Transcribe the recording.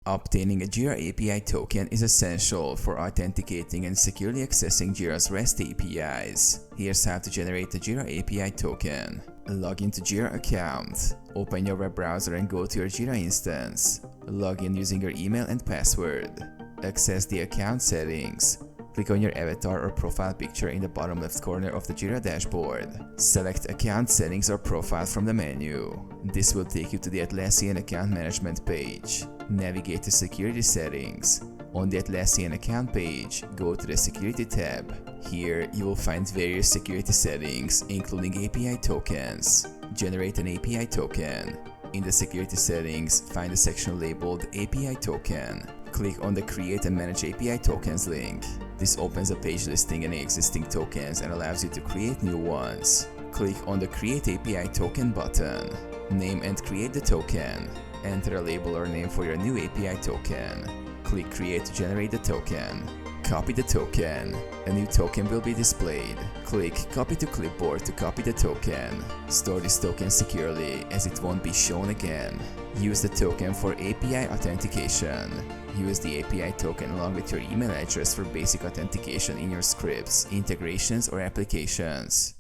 Obtaining a Jira API token is essential for authenticating and securely accessing Jira's REST APIs. Here's how to generate a Jira API token. Log into Jira account. Open your web browser and go to your Jira instance. Log in using your email and password. Access the account settings. Click on your avatar or profile picture in the bottom left corner of the Jira dashboard. Select Account Settings or Profile from the menu. This will take you to the Atlassian Account Management page. Navigate to Security Settings. On the Atlassian account page, go to the Security tab. Here, you will find various security settings, including API tokens. Generate an API token. In the Security Settings, find the section labeled API Token. Click on the Create and Manage API Tokens link. This opens a page listing any existing tokens and allows you to create new ones. Click on the Create API Token button. Name and create the token. Enter a label or name for your new API token. Click Create to generate the token. Copy the token. A new token will be displayed. Click Copy to Clipboard to copy the token. Store this token securely, as it won't be shown again. Use the token for API authentication. Use the API token along with your email address for basic authentication in your scripts, integrations, or applications.